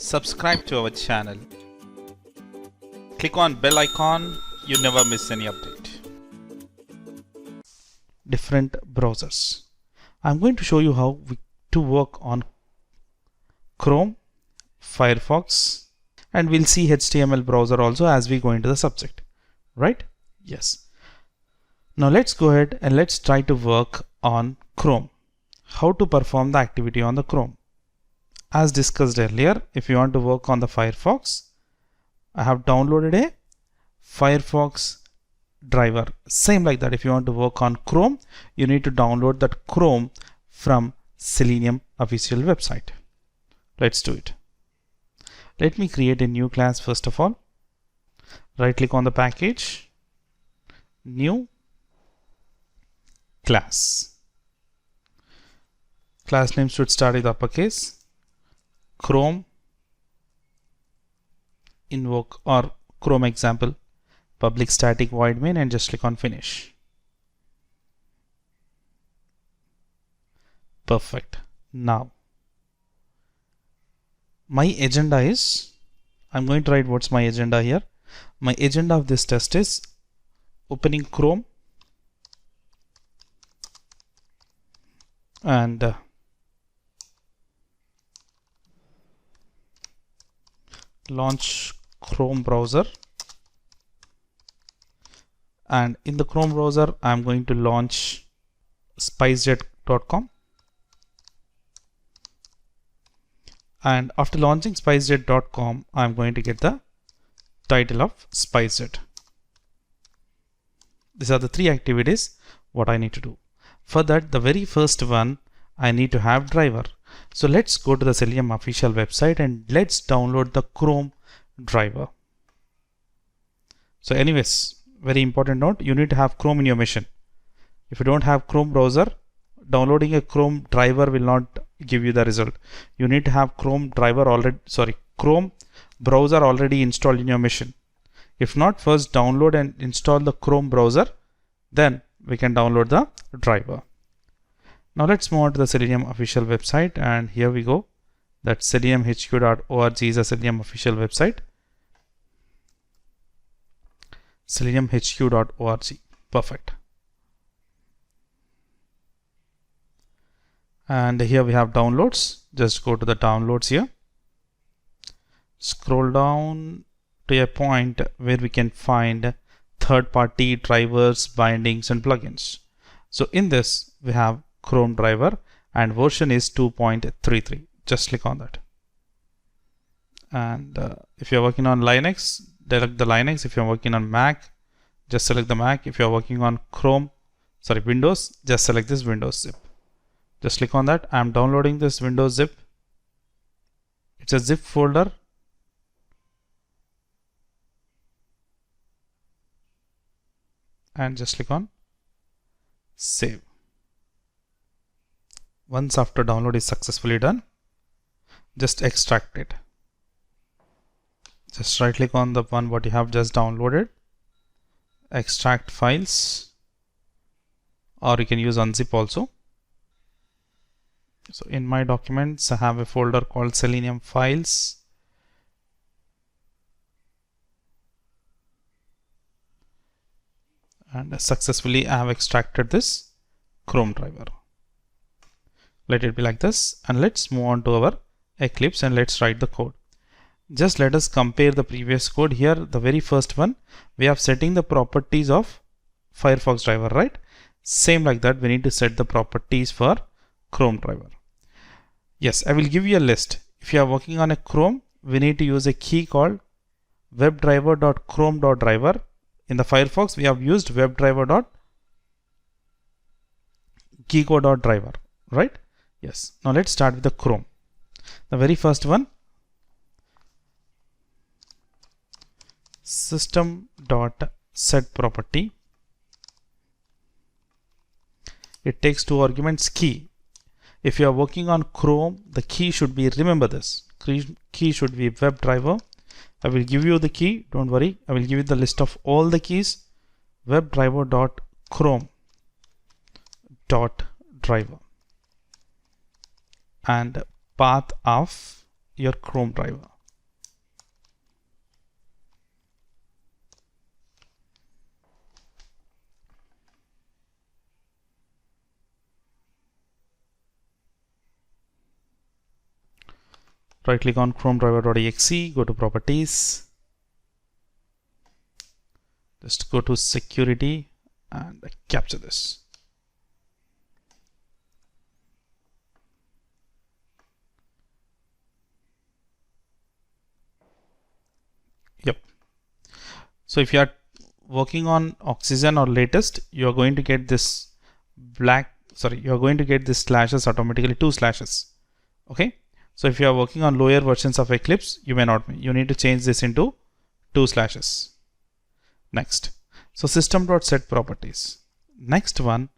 Subscribe to our channel. Click on bell icon, you never miss any update. Different browsers. I'm going to show you how to work on Chrome, Firefox, and we'll see HTML browser also as we go into the subject, right? Yes. Now let's go ahead and let's try to work on Chrome. How to perform the activity on the Chrome. As discussed earlier, if you want to work on the Firefox, I have downloaded a Firefox driver. Same like that, if you want to work on Chrome, you need to download that Chrome from Selenium official website. Let's do it. Let me create a new class first of all. Right click on the package, new class. Class name should start with uppercase. Chrome invoke or Chrome example, public static void main, and just click on finish. Perfect. Now my agenda is, I'm going to write what's my agenda here. My agenda of this test is opening Chrome and launch Chrome browser, and in the Chrome browser I'm going to launch spicejet.com, and after launching spicejet.com I'm going to get the title of spicejet. These are the three activities what I need to do. For that, the very first one, I need to have driver. So let's go to the Selenium official website and let's download the Chrome driver. So anyways, very important note, you need to have Chrome in your machine. If you don't have Chrome browser, downloading a Chrome driver will not give you the result. You need to have Chrome browser already installed in your machine. If not, first download and install the Chrome browser, then we can download the driver. Now let's move on to the Selenium official website, and here we go. That seleniumhq.org is a Selenium official website. seleniumhq.org. Perfect. And here we have downloads. Just go to the downloads here. Scroll down to a point where we can find third-party drivers, bindings, and plugins. So in this we have Chrome driver and version is 2.33. Just click on that. And if you're working on Linux, select the Linux. If you're working on Mac, just select the Mac. If you're working on Windows, just select this Windows zip. Just click on that. I'm downloading this Windows zip. It's a zip folder. And just click on save. Once after download is successfully done, just extract it. Just right click on the one what you have just downloaded, extract files, or you can use unzip also. So in my documents I have a folder called Selenium files. And successfully I have extracted this Chrome driver. Let it be like this, and let's move on to our Eclipse and let's write the code. Just let us compare the previous code. Here the very first one, we have setting the properties of Firefox driver, right? Same like that, we need to set the properties for Chrome driver. Yes, I will give you a list. If you are working on a Chrome, we need to use a key called webdriver.chrome.driver. In the Firefox, we have used webdriver.geeko.driver, right? Yes. Now let's start with the Chrome. The very first one, system.setProperty. It takes two arguments, key. If you are working on Chrome, the key should be, remember this, key should be WebDriver. I will give you the key, don't worry. I will give you the list of all the keys. WebDriver.chrome.driver. And path of your Chrome driver. Right click on Chrome driver.exe, go to properties, just go to security and capture this. Yep. So if you are working on Oxygen or latest, you are going to get this you are going to get this slashes automatically, 2 slashes. Okay. So if you are working on lower versions of Eclipse, you may not. You need to change this into 2 slashes. Next. So system.set properties. Next one,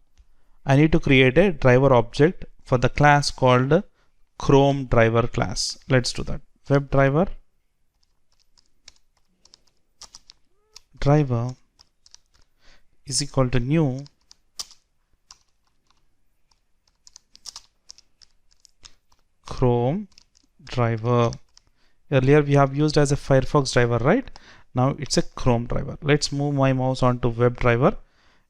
I need to create a driver object for the class called Chrome driver class. Let's do that. Web driver is equal to new Chrome driver. Earlier we have used as a Firefox driver, right? Now it's a Chrome driver. Let's move my mouse onto web driver.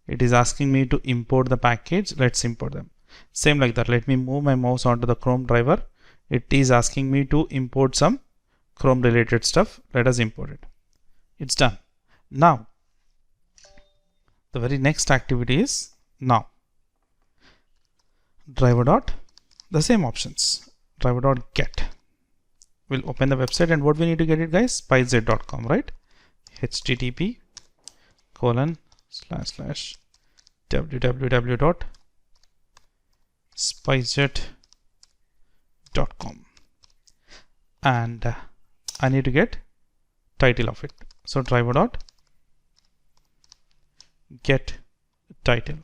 It is asking me to import the package. Let's import them. Same like that. Let me move my mouse onto the Chrome driver. It is asking me to import some Chrome related stuff. Let us import it. It's done. Now the very next activity is now the same options. Driver.get will open the website, and what we need to get it, guys, spicejet.com, right? http://www.spicejet.com, and I need to get title of it. So driver.get title,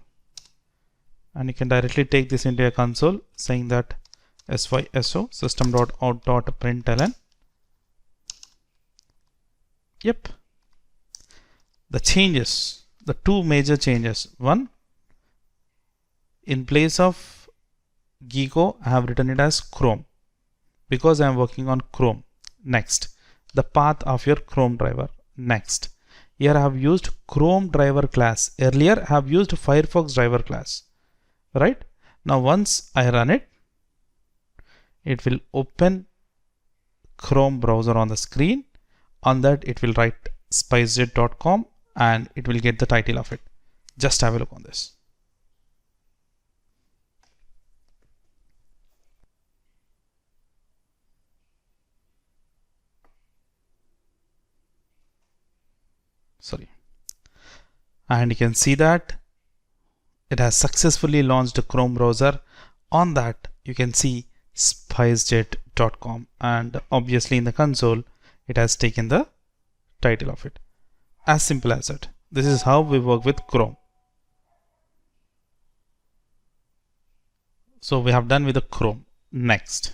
and you can directly take this into a console saying that syso system.out.println. Yep. The changes, the 2 major changes. One, in place of Gecko, I have written it as Chrome because I am working on Chrome. Next, the path of your Chrome driver. Next, here I have used Chrome driver class. Earlier I have used Firefox driver class, right? Now once I run it, it will open Chrome browser on the screen. On that it will write spicejet.com and it will get the title of it. Just have a look on this. Sorry. And you can see that it has successfully launched a Chrome browser. On that you can see spicejet.com, and obviously in the console it has taken the title of it. As simple as that. This is how we work with Chrome. So we have done with the Chrome. Next,